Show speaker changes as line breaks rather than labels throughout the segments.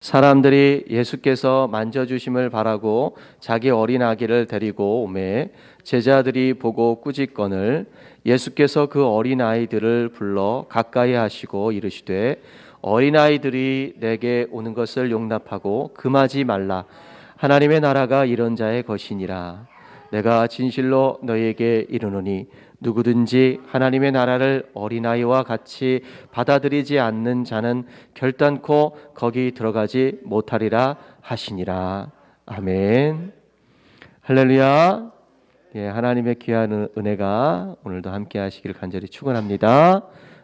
사람들이 예수께서 만져주심을 바라고 자기 어린 아기를 데리고 오매 제자들이 보고 꾸짖거늘 예수께서 그 어린 아이들을 불러 가까이 하시고 이르시되 어린아이들이 내게 오는 것을 용납하고 금하지 말라. 하나님의 나라가 이런 자의 것이니라. 내가 진실로 너희에게 이르노니 누구든지 하나님의 나라를 어린아이와 같이 받아들이지 않는 자는 결단코 거기 들어가지 못하리라 하시니라. 아멘. 할렐루야. 예, 하나님의 귀한 은혜가 오늘도 함께 하시기를 간절히 축원합니다.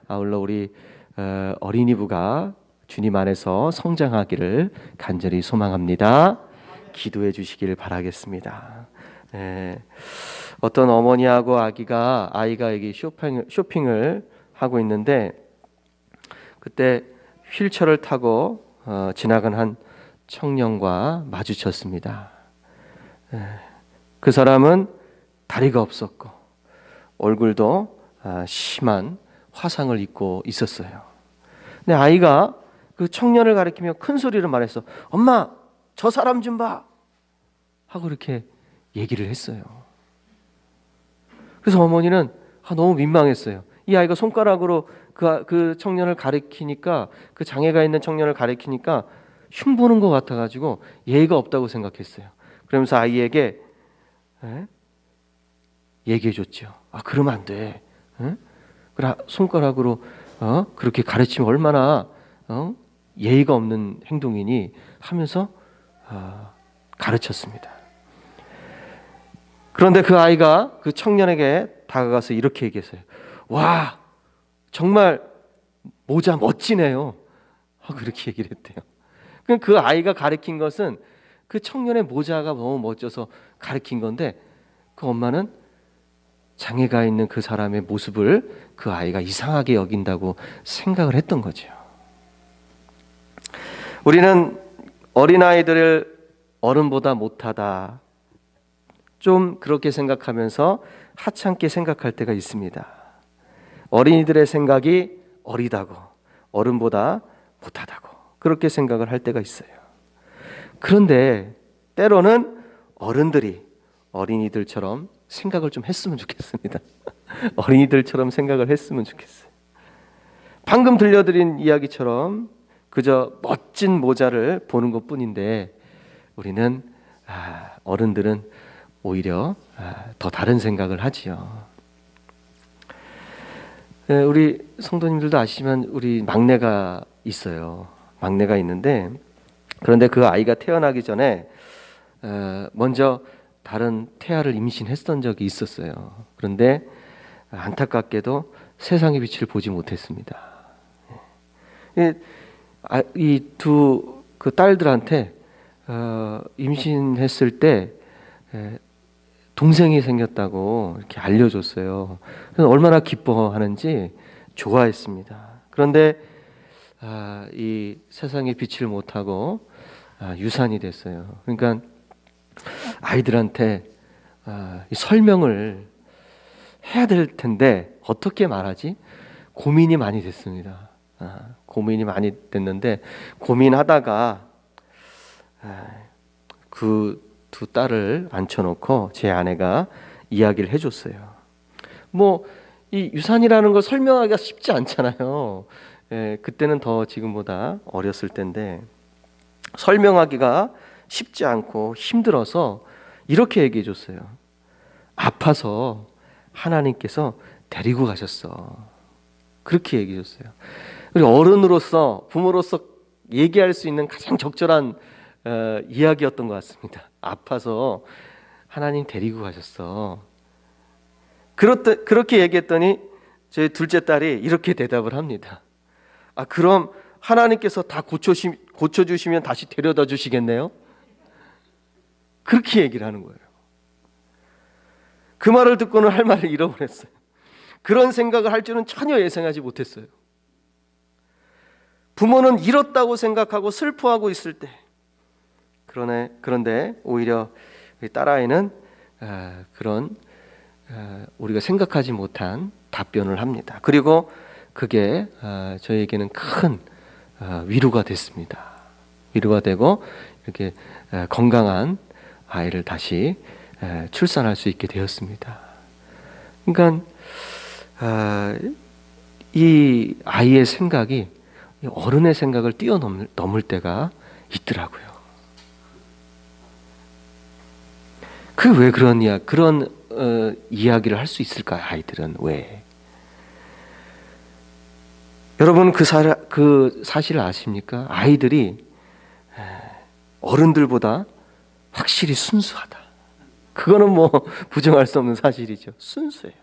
아울러 우리 어린이부가 주님 안에서 성장하기를 간절히 소망합니다. 기도해 주시기를 바라겠습니다. 어떤 어머니하고 아이가 여기 쇼핑을 하고 있는데 그때 휠체어를 타고 지나간 한 청년과 마주쳤습니다. 그 사람은 다리가 없었고 얼굴도 심한 화상을 입고 있었어요. 근데 아이가 그 청년을 가리키며 큰 소리로 말했어. 엄마, 저 사람 좀 봐. 하고 이렇게 얘기를 했어요. 그래서 어머니는 너무 민망했어요. 이 아이가 손가락으로 그 청년을 가리키니까, 그 장애가 있는 청년을 가리키니까 흉보는 것 같아가지고 예의가 없다고 생각했어요. 그러면서 아이에게 얘기해줬죠. 그러면 안 돼. 그래, 손가락으로 그렇게 가르치면 얼마나 예의가 없는 행동이니 하면서 가르쳤습니다. 그런데 그 아이가 그 청년에게 다가가서 이렇게 얘기했어요. 와, 정말 모자 멋지네요. 하고 그렇게 얘기를 했대요. 그 아이가 가르친 것은 그 청년의 모자가 너무 멋져서 가르친 건데 그 엄마는 장애가 있는 그 사람의 모습을 그 아이가 이상하게 여긴다고 생각을 했던 거죠. 우리는 어린아이들을 어른보다 못하다, 좀 그렇게 생각하면서 하찮게 생각할 때가 있습니다. 어린이들의 생각이 어리다고, 어른보다 못하다고 그렇게 생각을 할 때가 있어요. 그런데 때로는 어른들이 어린이들처럼 생각을 좀 했으면 좋겠습니다. 어린이들처럼 생각을 했으면 좋겠어요. 방금 들려드린 이야기처럼 그저 멋진 모자를 보는 것뿐인데 우리는 어른들은 오히려 더 다른 생각을 하지요. 우리 성도님들도 아시지만 우리 막내가 있어요. 막내가 있는데 그런데 그 아이가 태어나기 전에 먼저 다른 태아를 임신했던 적이 있었어요. 그런데 안타깝게도 세상의 빛을 보지 못했습니다. 이 두 그 딸들한테 임신했을 때 동생이 생겼다고 이렇게 알려줬어요. 그래서 얼마나 기뻐하는지 좋아했습니다. 그런데 이 세상의 빛을 못하고 유산이 됐어요. 그러니까 아이들한테 설명을 해야 될 텐데 어떻게 말하지? 고민이 많이 됐습니다. 고민이 많이 됐는데 고민하다가 그 두 딸을 앉혀놓고 제 아내가 이야기를 해줬어요. 이 유산이라는 걸 설명하기가 쉽지 않잖아요. 그때는 더 지금보다 어렸을 때인데 설명하기가 쉽지 않고 힘들어서 이렇게 얘기해 줬어요. 아파서 하나님께서 데리고 가셨어. 그렇게 얘기해 줬어요. 그리고 어른으로서, 부모로서 얘기할 수 있는 가장 적절한 이야기였던 것 같습니다. 아파서 하나님 데리고 가셨어. 그렇게 얘기했더니 제 둘째 딸이 이렇게 대답을 합니다. 그럼 하나님께서 다 고쳐주시면 다시 데려다 주시겠네요? 그렇게 얘기를 하는 거예요. 그 말을 듣고는 할 말을 잃어버렸어요. 그런 생각을 할 줄은 전혀 예상하지 못했어요. 부모는 잃었다고 생각하고 슬퍼하고 있을 때, 그런데 오히려 딸아이는 그런 우리가 생각하지 못한 답변을 합니다. 그리고 그게 저에게는 큰 위로가 됐습니다. 위로가 되고 이렇게 건강한 아이를 다시 출산할 수 있게 되었습니다. 그러니까 이 아이의 생각이 어른의 생각을 뛰어넘을 때가 있더라고요. 그 왜 그런 이야기를 할 수 있을까요? 아이들은 왜? 여러분 그 사실을 아십니까? 아이들이 어른들보다 확실히 순수하다. 그거는 뭐 부정할 수 없는 사실이죠. 순수해요.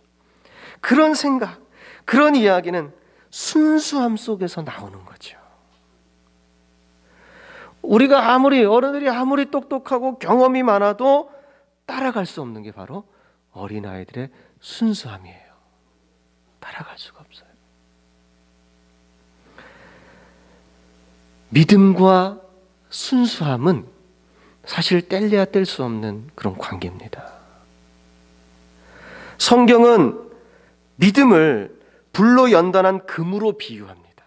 그런 생각, 그런 이야기는 순수함 속에서 나오는 거죠. 어른들이 아무리 똑똑하고 경험이 많아도 따라갈 수 없는 게 바로 어린아이들의 순수함이에요. 따라갈 수가 없어요. 믿음과 순수함은 사실 뗄래야 뗄 수 없는 그런 관계입니다. 성경은 믿음을 불로 연단한 금으로 비유합니다.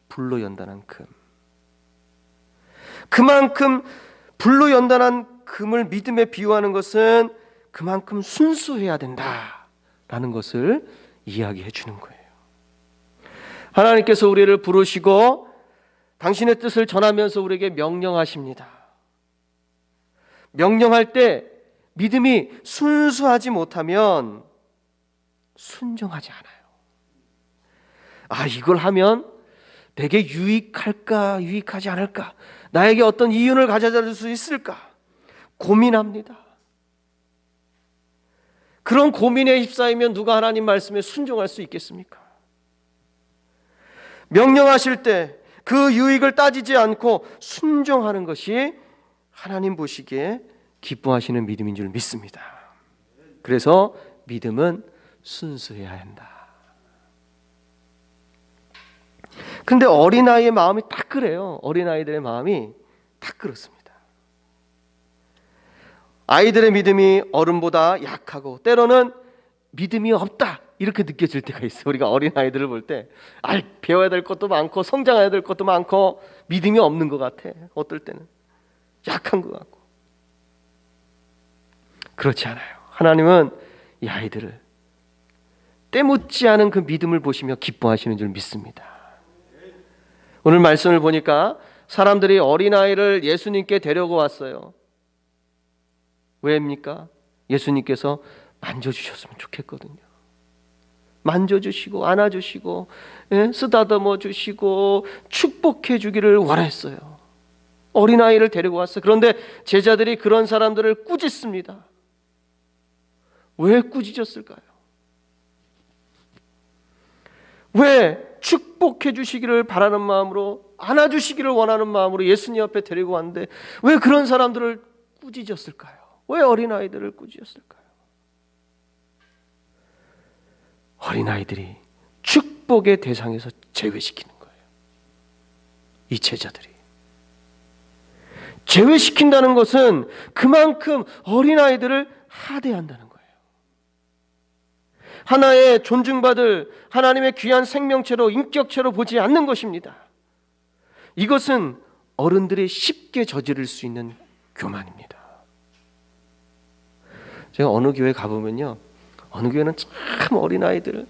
불로 연단한 금. 그만큼 불로 연단한 금을 믿음에 비유하는 것은 그만큼 순수해야 된다라는 것을 이야기해 주는 거예요. 하나님께서 우리를 부르시고 당신의 뜻을 전하면서 우리에게 명령하십니다. 명령할 때 믿음이 순수하지 못하면 순종하지 않아요. 이걸 하면 내게 유익할까, 유익하지 않을까? 나에게 어떤 이윤을 가져다 줄 수 있을까? 고민합니다. 그런 고민에 휩싸이면 누가 하나님 말씀에 순종할 수 있겠습니까? 명령하실 때 그 유익을 따지지 않고 순종하는 것이 하나님 보시기에 기뻐하시는 믿음인 줄 믿습니다. 그래서 믿음은 순수해야 한다. 근데 어린아이의 마음이 딱 그래요. 어린아이들의 마음이 딱 그렇습니다. 아이들의 믿음이 어른보다 약하고 때로는 믿음이 없다 이렇게 느껴질 때가 있어요. 우리가 어린아이들을 볼 때 배워야 될 것도 많고 성장해야 될 것도 많고 믿음이 없는 것 같아. 어떨 때는 약한 것 같고. 그렇지 않아요. 하나님은 이 아이들을 때묻지 않은 그 믿음을 보시며 기뻐하시는 줄 믿습니다. 오늘 말씀을 보니까 사람들이 어린아이를 예수님께 데려고 왔어요. 왜입니까? 예수님께서 만져주셨으면 좋겠거든요. 만져주시고 안아주시고 쓰다듬어 주시고 축복해 주기를 원했어요. 어린아이를 데리고 왔어요. 그런데 제자들이 그런 사람들을 꾸짖습니다. 왜 꾸짖었을까요? 왜 축복해 주시기를 바라는 마음으로 안아주시기를 원하는 마음으로 예수님 앞에 데리고 왔는데 왜 그런 사람들을 꾸짖었을까요? 왜 어린아이들을 꾸짖었을까요? 어린아이들이 축복의 대상에서 제외시키는 거예요. 이 제자들이. 제외시킨다는 것은 그만큼 어린아이들을 하대한다는 거예요. 하나의 존중받을 하나님의 귀한 생명체로 인격체로 보지 않는 것입니다. 이것은 어른들이 쉽게 저지를 수 있는 교만입니다. 제가 어느 교회 가보면요, 어느 교회는 참 어린아이들을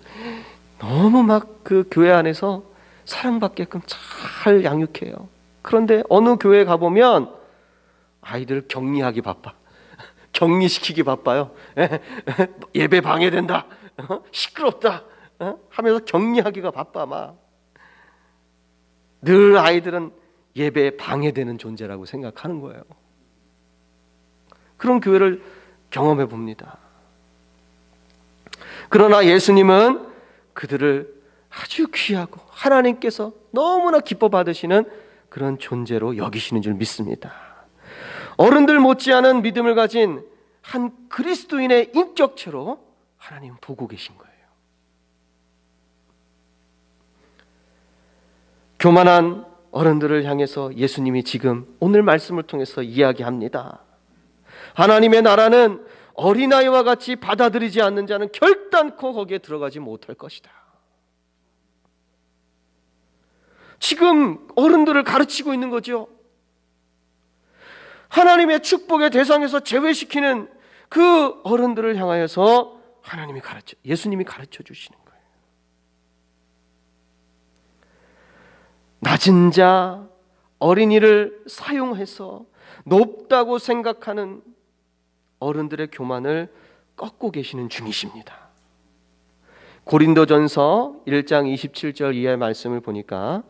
너무 막 그 교회 안에서 사랑받게끔 잘 양육해요. 그런데 어느 교회 가보면 아이들을 격리하기 바빠. 격리시키기 바빠요. 예배 방해된다. 시끄럽다. 하면서 격리하기가 바빠 막. 늘 아이들은 예배에 방해되는 존재라고 생각하는 거예요. 그런 교회를 경험해 봅니다. 그러나 예수님은 그들을 아주 귀하고 하나님께서 너무나 기뻐 받으시는 그런 존재로 여기시는 줄 믿습니다. 어른들 못지않은 믿음을 가진 한 그리스도인의 인격체로 하나님 보고 계신 거예요. 교만한 어른들을 향해서 예수님이 지금 오늘 말씀을 통해서 이야기합니다. 하나님의 나라는 어린아이와 같이 받아들이지 않는 자는 결단코 거기에 들어가지 못할 것이다. 지금 어른들을 가르치고 있는 거죠. 하나님의 축복의 대상에서 제외시키는 그 어른들을 향하여서 예수님이 가르쳐 주시는 거예요. 낮은 자, 어린이를 사용해서 높다고 생각하는 어른들의 교만을 꺾고 계시는 중이십니다. 고린도전서 1장 27절 이하의 말씀을 보니까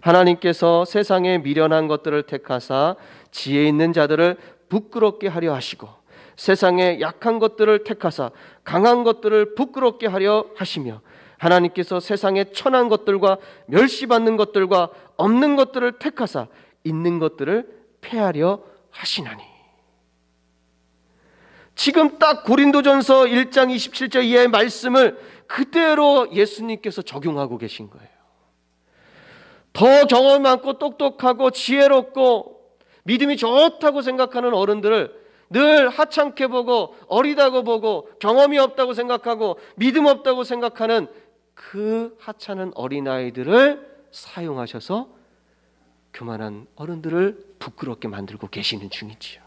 하나님께서 세상에 미련한 것들을 택하사 지혜 있는 자들을 부끄럽게 하려 하시고 세상에 약한 것들을 택하사 강한 것들을 부끄럽게 하려 하시며 하나님께서 세상에 천한 것들과 멸시받는 것들과 없는 것들을 택하사 있는 것들을 폐하려 하시나니. 지금 딱 고린도전서 1장 27절 이하의 말씀을 그대로 예수님께서 적용하고 계신 거예요. 더 경험 많고 똑똑하고 지혜롭고 믿음이 좋다고 생각하는 어른들을 늘 하찮게 보고 어리다고 보고 경험이 없다고 생각하고 믿음 없다고 생각하는 그 하찮은 어린아이들을 사용하셔서 교만한 어른들을 부끄럽게 만들고 계시는 중이지요.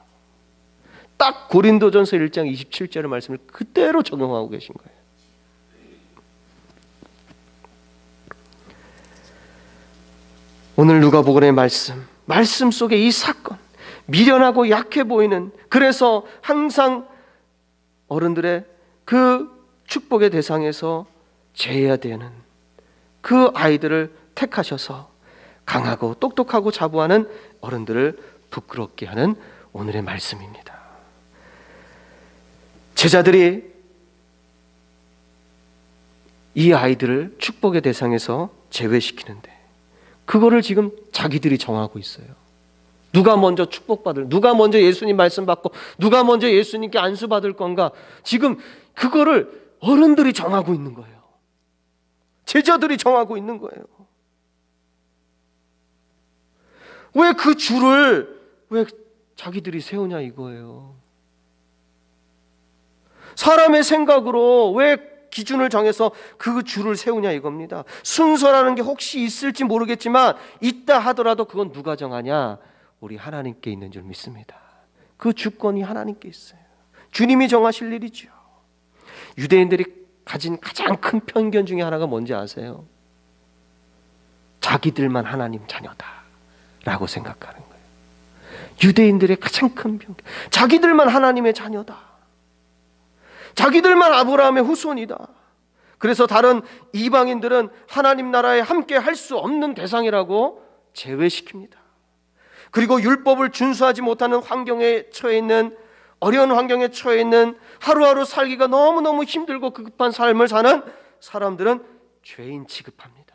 딱 고린도전서 1장 27절의 말씀을 그대로 적용하고 계신 거예요. 오늘 누가복음의 말씀 속에 이 사건, 미련하고 약해 보이는, 그래서 항상 어른들의 그 축복의 대상에서 제해야 되는 그 아이들을 택하셔서 강하고 똑똑하고 자부하는 어른들을 부끄럽게 하는 오늘의 말씀입니다. 제자들이 이 아이들을 축복의 대상에서 제외시키는데 그거를 지금 자기들이 정하고 있어요. 누가 먼저 축복받을, 누가 먼저 예수님 말씀 받고 누가 먼저 예수님께 안수 받을 건가, 지금 그거를 어른들이 정하고 있는 거예요. 제자들이 정하고 있는 거예요. 왜 그 줄을 왜 자기들이 세우냐 이거예요. 사람의 생각으로 왜 기준을 정해서 그 줄을 세우냐 이겁니다. 순서라는 게 혹시 있을지 모르겠지만 있다 하더라도 그건 누가 정하냐? 우리 하나님께 있는 줄 믿습니다. 그 주권이 하나님께 있어요. 주님이 정하실 일이죠. 유대인들이 가진 가장 큰 편견 중에 하나가 뭔지 아세요? 자기들만 하나님 자녀다라고 생각하는 거예요. 유대인들의 가장 큰 편견, 자기들만 하나님의 자녀다, 자기들만 아브라함의 후손이다. 그래서 다른 이방인들은 하나님 나라에 함께 할 수 없는 대상이라고 제외시킵니다. 그리고 율법을 준수하지 못하는 환경에 처해 있는, 어려운 환경에 처해 있는, 하루하루 살기가 너무너무 힘들고 급한 삶을 사는 사람들은 죄인 취급합니다.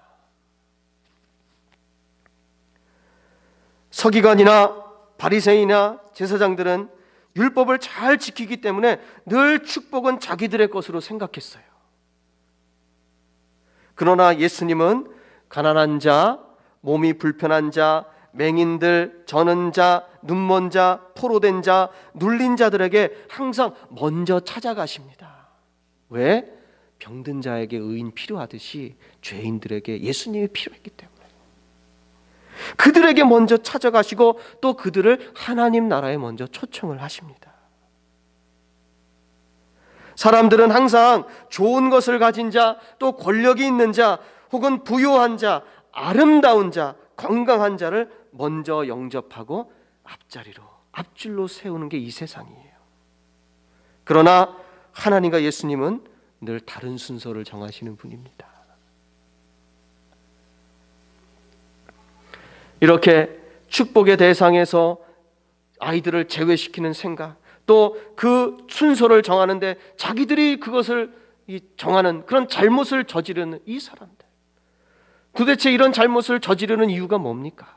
서기관이나 바리새인이나 제사장들은 율법을 잘 지키기 때문에 늘 축복은 자기들의 것으로 생각했어요. 그러나 예수님은 가난한 자, 몸이 불편한 자, 맹인들, 저는 자, 눈먼 자, 포로된 자, 눌린 자들에게 항상 먼저 찾아가십니다. 왜? 병든 자에게 의인 필요하듯이 죄인들에게 예수님이 필요했기 때문에 그들에게 먼저 찾아가시고 또 그들을 하나님 나라에 먼저 초청을 하십니다. 사람들은 항상 좋은 것을 가진 자, 또 권력이 있는 자, 혹은 부유한 자, 아름다운 자, 건강한 자를 먼저 영접하고 앞줄로 세우는 게 이 세상이에요. 그러나 하나님과 예수님은 늘 다른 순서를 정하시는 분입니다. 이렇게 축복의 대상에서 아이들을 제외시키는 생각, 또 그 순서를 정하는데 자기들이 그것을 정하는 그런 잘못을 저지르는 이 사람들, 도대체 이런 잘못을 저지르는 이유가 뭡니까?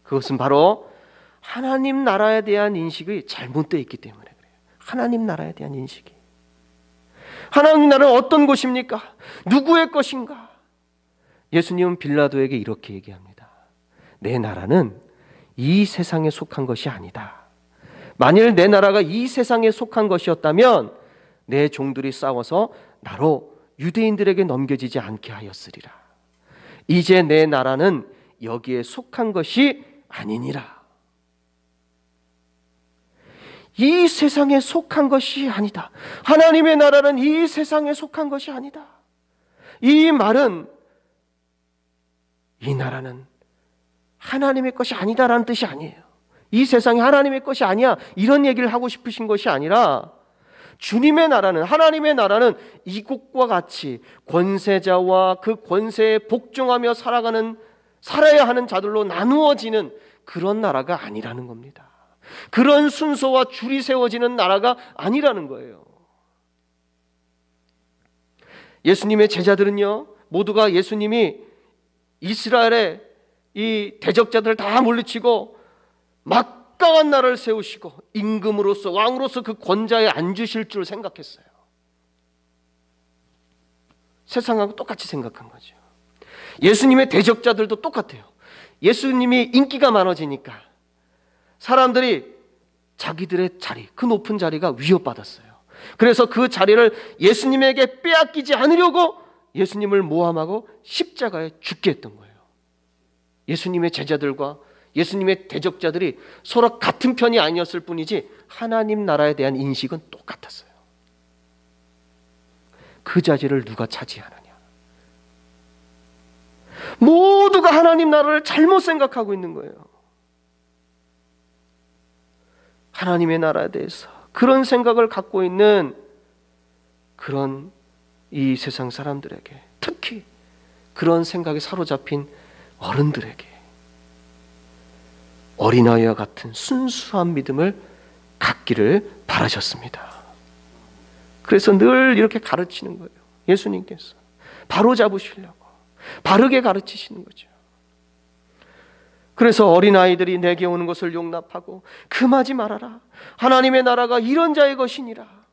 그것은 바로 하나님 나라에 대한 인식이 잘못되어 있기 때문에 그래요. 하나님 나라에 대한 인식이, 하나님 나라는 어떤 곳입니까? 누구의 것인가? 예수님은 빌라도에게 이렇게 얘기합니다. 내 나라는 이 세상에 속한 것이 아니다. 만일 내 나라가 이 세상에 속한 것이었다면 내 종들이 싸워서 나로 유대인들에게 넘겨지지 않게 하였으리라. 이제 내 나라는 여기에 속한 것이 아니니라. 이 세상에 속한 것이 아니다. 하나님의 나라는 이 세상에 속한 것이 아니다. 이 말은 이 나라는 하나님의 것이 아니다라는 뜻이 아니에요. 이 세상이 하나님의 것이 아니야, 이런 얘기를 하고 싶으신 것이 아니라, 주님의 나라는, 하나님의 나라는 이곳과 같이 권세자와 그 권세에 복종하며 살아야 하는 자들로 나누어지는 그런 나라가 아니라는 겁니다. 그런 순서와 줄이 세워지는 나라가 아니라는 거예요. 예수님의 제자들은요, 모두가 예수님이 이스라엘의 이 대적자들을 다 물리치고 막강한 나라를 세우시고 임금으로서, 왕으로서 그 권좌에 앉으실 줄 생각했어요. 세상하고 똑같이 생각한 거죠. 예수님의 대적자들도 똑같아요. 예수님이 인기가 많아지니까 사람들이 자기들의 자리, 그 높은 자리가 위협받았어요. 그래서 그 자리를 예수님에게 빼앗기지 않으려고 예수님을 모함하고 십자가에 죽게 했던 거예요. 예수님의 제자들과 예수님의 대적자들이 서로 같은 편이 아니었을 뿐이지 하나님 나라에 대한 인식은 똑같았어요. 그 자리를 누가 차지하느냐. 모두가 하나님 나라를 잘못 생각하고 있는 거예요. 하나님의 나라에 대해서 그런 생각을 갖고 있는 그런 이 세상 사람들에게, 특히 그런 생각에 사로잡힌 어른들에게 어린아이와 같은 순수한 믿음을 갖기를 바라셨습니다. 그래서 늘 이렇게 가르치는 거예요. 예수님께서 바로 잡으시려고 바르게 가르치시는 거죠. 그래서 어린아이들이 내게 오는 것을 용납하고 금하지 말아라. 하나님의 나라가 이런 자의 것이니라.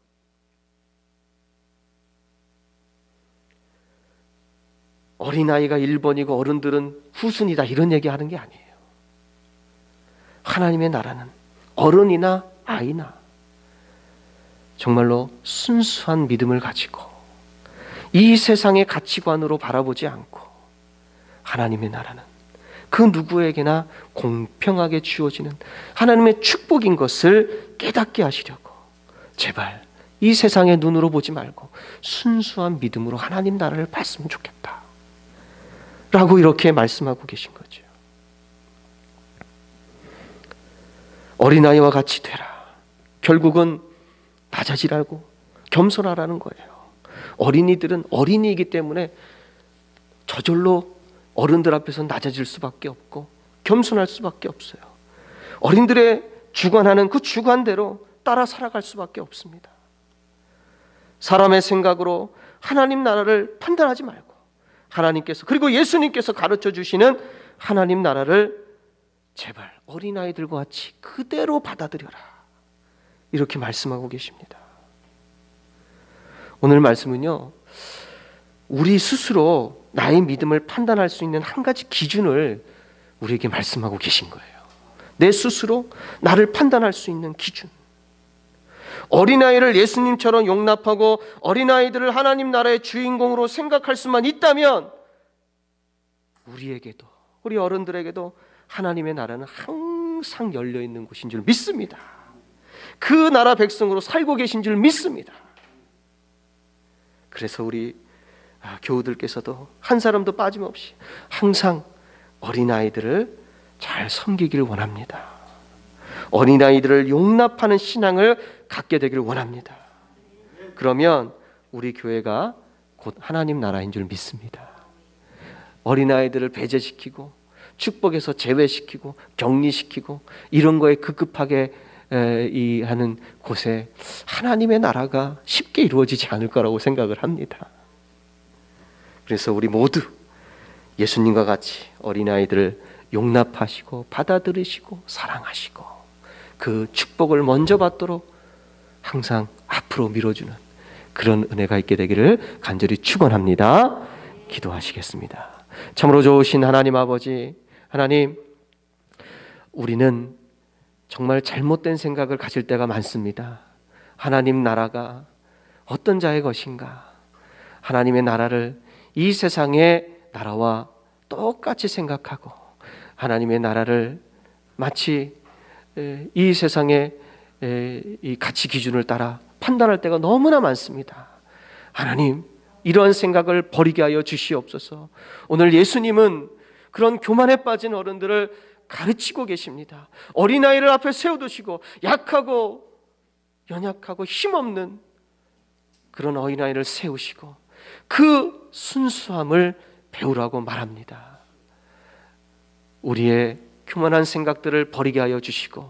어린아이가 1번이고 어른들은 후순이다, 이런 얘기하는 게 아니에요. 하나님의 나라는 어른이나 아이나 정말로 순수한 믿음을 가지고 이 세상의 가치관으로 바라보지 않고 하나님의 나라는 그 누구에게나 공평하게 주어지는 하나님의 축복인 것을 깨닫게 하시려고 제발 이 세상의 눈으로 보지 말고 순수한 믿음으로 하나님 나라를 봤으면 좋겠다 라고 이렇게 말씀하고 계신 거죠. 어린아이와 같이 되라. 결국은 낮아지라고 겸손하라는 거예요. 어린이들은 어린이이기 때문에 저절로 어른들 앞에서 낮아질 수밖에 없고 겸손할 수밖에 없어요. 어린들의 주관하는 그 주관대로 따라 살아갈 수밖에 없습니다. 사람의 생각으로 하나님 나라를 판단하지 말고 하나님께서, 그리고 예수님께서 가르쳐 주시는 하나님 나라를 제발 어린아이들과 같이 그대로 받아들여라, 이렇게 말씀하고 계십니다. 오늘 말씀은요, 우리 스스로 나의 믿음을 판단할 수 있는 한 가지 기준을 우리에게 말씀하고 계신 거예요. 내 스스로 나를 판단할 수 있는 기준. 어린아이를 예수님처럼 용납하고 어린아이들을 하나님 나라의 주인공으로 생각할 수만 있다면 우리에게도, 우리 어른들에게도 하나님의 나라는 항상 열려있는 곳인 줄 믿습니다. 그 나라 백성으로 살고 계신 줄 믿습니다. 그래서 우리 교우들께서도 한 사람도 빠짐없이 항상 어린아이들을 잘 섬기기를 원합니다. 어린아이들을 용납하는 신앙을 갖게 되기를 원합니다. 그러면 우리 교회가 곧 하나님 나라인 줄 믿습니다. 어린아이들을 배제시키고 축복에서 제외시키고 격리시키고 이런 거에 급급하게 하는 곳에 하나님의 나라가 쉽게 이루어지지 않을 거라고 생각을 합니다. 그래서 우리 모두 예수님과 같이 어린아이들을 용납하시고 받아들이시고 사랑하시고 그 축복을 먼저 받도록 항상 앞으로 밀어주는 그런 은혜가 있게 되기를 간절히 축원합니다. 기도하시겠습니다. 참으로 좋으신 하나님 아버지, 하나님, 우리는 정말 잘못된 생각을 가질 때가 많습니다. 하나님 나라가 어떤 자의 것인가? 하나님의 나라를 이 세상의 나라와 똑같이 생각하고 하나님의 나라를 마치 이 세상의 이 가치 기준을 따라 판단할 때가 너무나 많습니다. 하나님, 이러한 생각을 버리게 하여 주시옵소서. 오늘 예수님은 그런 교만에 빠진 어른들을 가르치고 계십니다. 어린아이를 앞에 세워두시고 약하고 연약하고 힘없는 그런 어린아이를 세우시고 그 순수함을 배우라고 말합니다. 우리의 교만한 생각들을 버리게 하여 주시고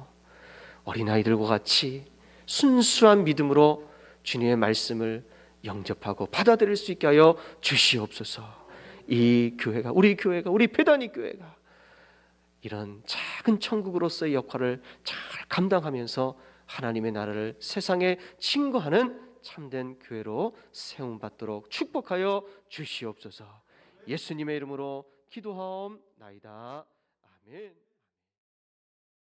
어린아이들과 같이 순수한 믿음으로 주님의 말씀을 영접하고 받아들일 수 있게 하여 주시옵소서. 이 교회가, 우리 교회가, 우리 배단위 교회가 이런 작은 천국으로서의 역할을 잘 감당하면서 하나님의 나라를 세상에 증거하는 참된 교회로 세움받도록 축복하여 주시옵소서. 예수님의 이름으로 기도하옵나이다. 아멘.